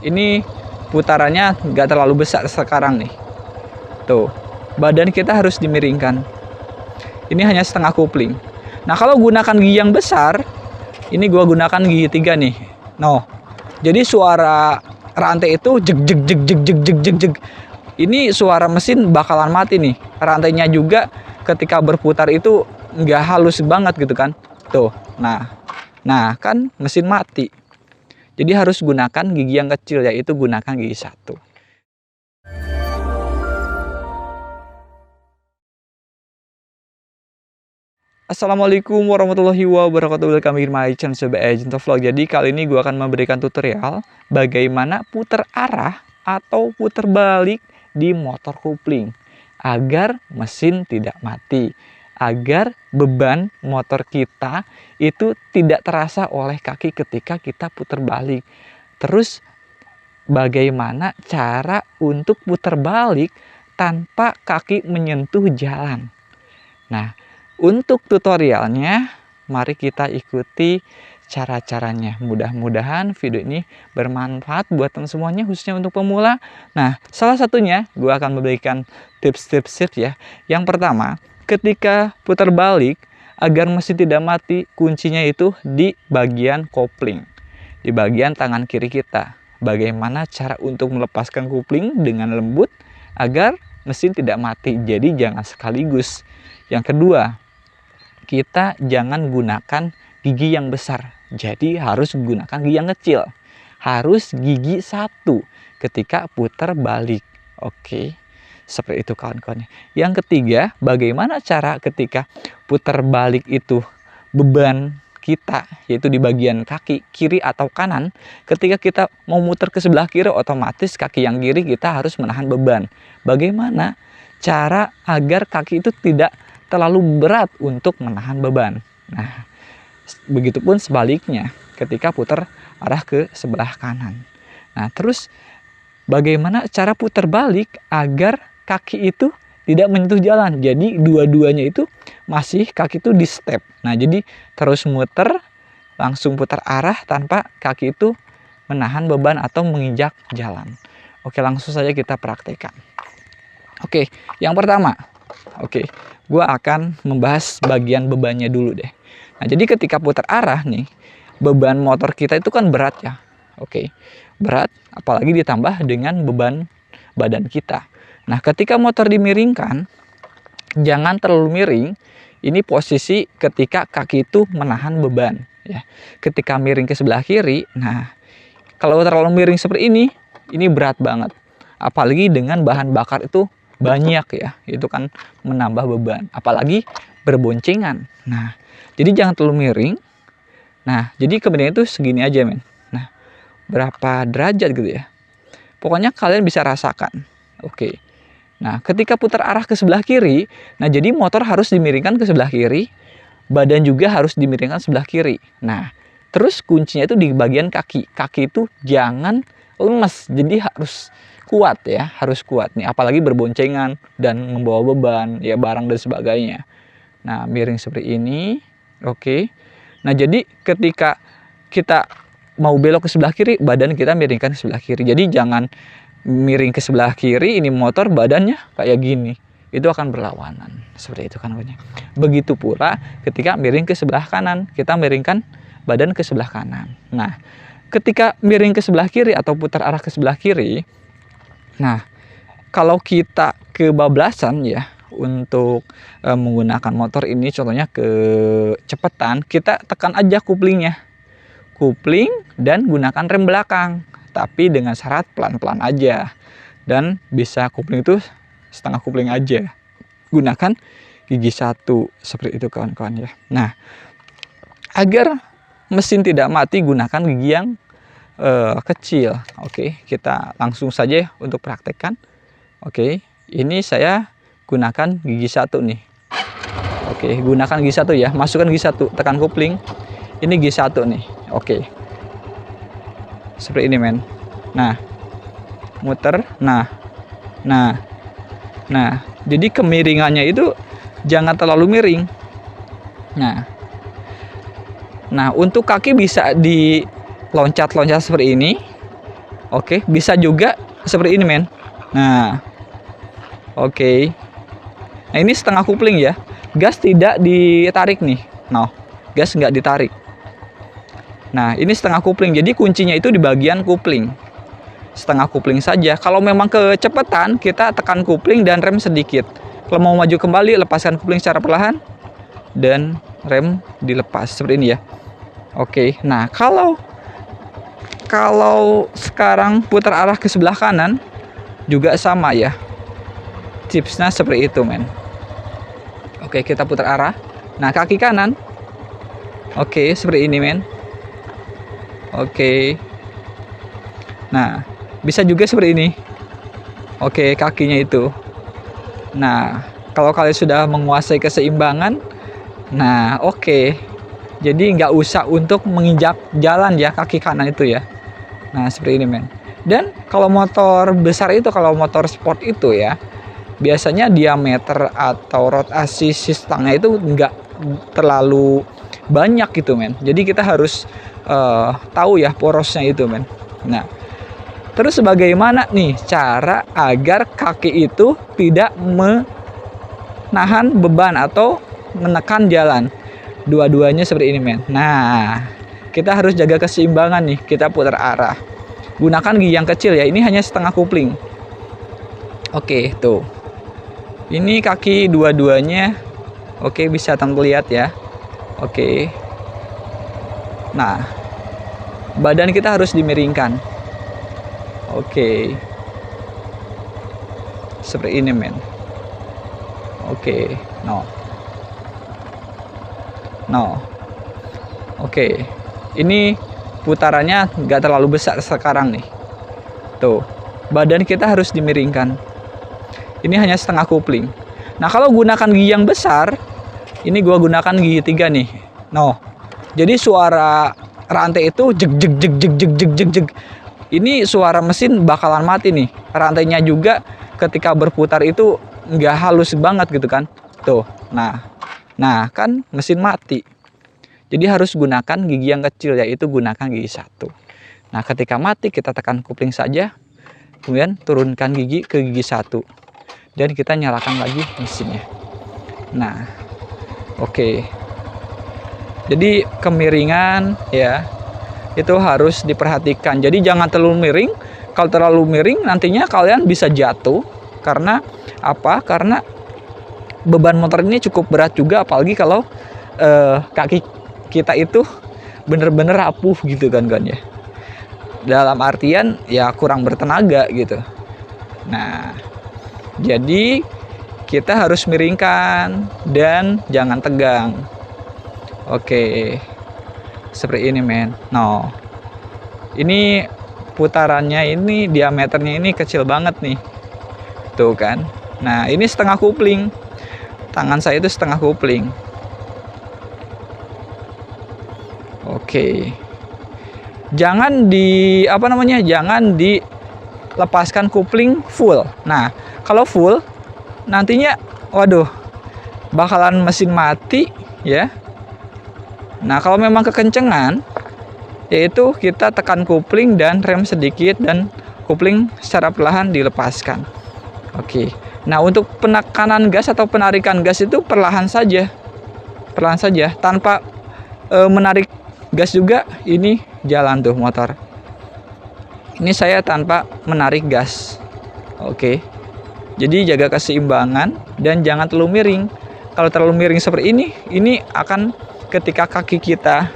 Ini putarannya nggak terlalu besar sekarang nih. Tuh, badan kita harus dimiringkan. Ini hanya setengah kupling. Nah, kalau gunakan gigi yang besar, ini gua gunakan gigi 3 nih. No. Jadi suara rantai itu jeg jeg jeg jeg jeg jeg jeg jeg. Ini suara mesin bakalan mati nih. Rantainya juga ketika berputar itu nggak halus banget gitu kan. Tuh. Nah kan mesin mati. Jadi harus gunakan gigi yang kecil, yaitu gunakan gigi 1. Assalamualaikum warahmatullahi wabarakatuh. Welcome to my channel Sobat Agent Vlog. Jadi kali ini gue akan memberikan tutorial bagaimana putar arah atau putar balik di motor kopling agar mesin tidak mati, agar beban motor kita itu tidak terasa oleh kaki ketika kita putar balik. Terus bagaimana cara untuk putar balik tanpa kaki menyentuh jalan. Nah, untuk tutorialnya, mari kita ikuti cara-caranya. Mudah-mudahan video ini bermanfaat buat teman semuanya, khususnya untuk pemula. Nah, salah satunya gue akan memberikan tips-tips ya. Yang pertama, ketika putar balik, agar mesin tidak mati, kuncinya itu di bagian kopling, di bagian tangan kiri kita. Bagaimana cara untuk melepaskan kopling dengan lembut agar mesin tidak mati. Jadi jangan sekaligus. Yang kedua, kita jangan gunakan gigi yang besar, jadi harus gunakan gigi yang kecil. Harus gigi 1 ketika putar balik. Oke, seperti itu kawan-kawan. Yang ketiga, bagaimana cara ketika putar balik itu beban kita, yaitu di bagian kaki kiri atau kanan. Ketika kita mau muter ke sebelah kiri, otomatis kaki yang kiri kita harus menahan beban. Bagaimana cara agar kaki itu tidak terlalu berat untuk menahan beban. Nah, begitupun sebaliknya ketika putar arah ke sebelah kanan. Nah, terus bagaimana cara putar balik agar kaki itu tidak menyentuh jalan. Jadi dua-duanya itu masih kaki itu di step. Nah, jadi terus muter, langsung putar arah tanpa kaki itu menahan beban atau menginjak jalan. Oke, langsung saja kita praktekkan. Oke, yang pertama. Oke, gue akan membahas bagian bebannya dulu deh. Nah, jadi ketika putar arah nih, beban motor kita itu kan berat ya. Oke, berat, apalagi ditambah dengan beban badan kita. Nah, ketika motor dimiringkan, jangan terlalu miring. Ini posisi ketika kaki itu menahan beban. Ya, ketika miring ke sebelah kiri, nah kalau terlalu miring seperti ini berat banget. Apalagi dengan bahan bakar itu banyak ya, itu kan menambah beban, apalagi berboncengan. Nah, jadi jangan terlalu miring. Nah, jadi kemudian itu segini aja men. Nah, berapa derajat gitu ya, pokoknya kalian bisa rasakan. Oke, nah ketika putar arah ke sebelah kiri, nah jadi motor harus dimiringkan ke sebelah kiri, badan juga harus dimiringkan sebelah kiri. Nah, terus kuncinya itu di bagian kaki. Kaki itu jangan lemes, jadi harus kuat ya, harus kuat nih, apalagi berboncengan dan membawa beban ya, barang dan sebagainya. Nah, miring seperti ini. Oke, nah jadi ketika kita mau belok ke sebelah kiri, badan kita miringkan ke sebelah kiri. Jadi jangan miring ke sebelah kiri, ini motor badannya kayak gini, itu akan berlawanan seperti itu kan. Begitu pula ketika miring ke sebelah kanan, kita miringkan badan ke sebelah kanan. Nah, ketika miring ke sebelah kiri atau putar arah ke sebelah kiri, nah, kalau kita kebablasan ya untuk menggunakan motor ini, contohnya kecepatan, kita tekan aja kuplingnya. Kupling dan gunakan rem belakang. Tapi dengan syarat pelan-pelan aja. Dan bisa kupling itu setengah kupling aja. Gunakan gigi 1. Seperti itu kawan-kawan ya. Nah, agar mesin tidak mati, gunakan gigi yang kecil. Oke, kita langsung saja untuk praktekkan. Oke, ini saya gunakan gigi 1 nih. Oke, gunakan gigi 1 ya, masukkan gigi 1, tekan kupling. Ini gigi 1 nih. Oke, seperti ini men. Nah, muter. Nah, jadi kemiringannya itu jangan terlalu miring. Nah, untuk kaki bisa di loncat-loncat seperti ini. Oke, bisa juga seperti ini, men. Nah, oke. Nah, ini setengah kupling ya. Gas tidak ditarik nih. Nah, gas nggak ditarik. Nah, ini setengah kupling. Jadi kuncinya itu di bagian kupling. Setengah kupling saja. Kalau memang kecepatan, kita tekan kupling dan rem sedikit. Kalau mau maju kembali, lepaskan kupling secara perlahan dan rem dilepas seperti ini ya. Oke. Nah, kalau sekarang putar arah ke sebelah kanan juga sama ya. Tipsnya seperti itu, men. Oke, kita putar arah. Nah, kaki kanan. Oke, seperti ini, men. Oke. Nah, bisa juga seperti ini. Oke, kakinya itu. Nah, kalau kalian sudah menguasai keseimbangan, nah oke. Jadi nggak usah untuk menginjak jalan ya kaki kanan itu ya. Nah, seperti ini, men. Dan kalau motor besar itu, kalau motor sport itu ya, biasanya diameter atau rotasi stangnya itu nggak terlalu banyak gitu, men. Jadi kita harus tahu ya porosnya itu, men. Nah, terus bagaimana nih cara agar kaki itu tidak menahan beban atau menekan jalan? Dua-duanya seperti ini, men. Nah, kita harus jaga keseimbangan nih. Kita putar arah. Gunakan gigi yang kecil ya. Ini hanya setengah kupling. Oke, tuh. Ini kaki dua-duanya. Oke, bisa teman lihat ya. Oke. Nah, badan kita harus dimiringkan. Oke. Seperti ini, men. Oke. No. Oke. Ini putarannya nggak terlalu besar sekarang nih. Tuh. Badan kita harus dimiringkan. Ini hanya setengah kupling. Nah, kalau gunakan gigi yang besar, ini gua gunakan gigi 3 nih. No. Jadi suara rantai itu jeg jeg jeg jeg jeg jeg jeg jeg. Ini suara mesin bakalan mati nih. Rantainya juga ketika berputar itu nggak halus banget gitu kan. Tuh. Nah kan mesin mati. Jadi harus gunakan gigi yang kecil, yaitu gunakan gigi 1. Nah, ketika mati kita tekan kupling saja. Kemudian turunkan gigi ke gigi 1. Dan kita nyalakan lagi mesinnya. Nah, oke. Jadi kemiringan ya itu harus diperhatikan. Jadi jangan terlalu miring. Kalau terlalu miring nantinya kalian bisa jatuh. Karena apa? Karena beban motor ini cukup berat juga, apalagi kalau kaki kita itu bener-bener rapuh gitu kan ya. Dalam artian ya kurang bertenaga gitu. Nah, jadi kita harus miringkan dan jangan tegang. Oke. Seperti ini, men. No. Ini putarannya ini diameternya ini kecil banget nih. Tuh kan. Nah, ini setengah kupling. Tangan saya itu setengah kupling. Oke. Jangan jangan dilepaskan kupling full. Nah, kalau full nantinya waduh bakalan mesin mati ya. Nah, kalau memang kekencengan, yaitu kita tekan kupling dan rem sedikit dan kupling secara perlahan dilepaskan. Oke. Nah, untuk penekanan gas atau penarikan gas itu perlahan saja. Perlahan saja, tanpa menarik gas juga. Ini jalan tuh motor. Ini saya tanpa menarik gas. Oke. Jadi jaga keseimbangan dan jangan terlalu miring. Kalau terlalu miring seperti ini akan ketika kaki kita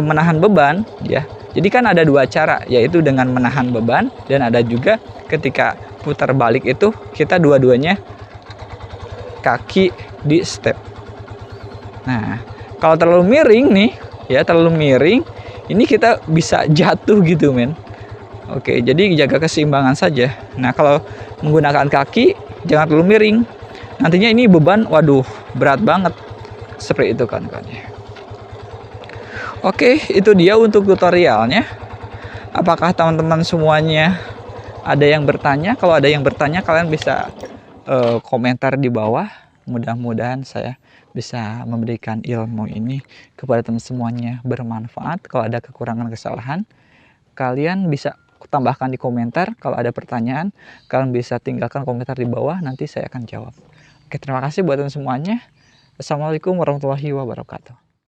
menahan beban ya. Jadi kan ada dua cara, yaitu dengan menahan beban dan ada juga ketika putar balik itu kita dua-duanya kaki di step. Nah, kalau terlalu miring nih ya, terlalu miring, ini kita bisa jatuh gitu, men. Oke, jadi jaga keseimbangan saja. Nah, kalau menggunakan kaki jangan terlalu miring. Nantinya ini beban waduh berat banget. Seperti itu kan ya. Oke, itu dia untuk tutorialnya. Apakah teman-teman semuanya ada yang bertanya? Kalau ada yang bertanya, kalian bisa komentar di bawah. Mudah-mudahan saya bisa memberikan ilmu ini kepada teman semuanya bermanfaat. Kalau ada kekurangan kesalahan, kalian bisa tambahkan di komentar. Kalau ada pertanyaan, kalian bisa tinggalkan komentar di bawah, nanti saya akan jawab. Oke, terima kasih buat teman semuanya. Assalamualaikum warahmatullahi wabarakatuh.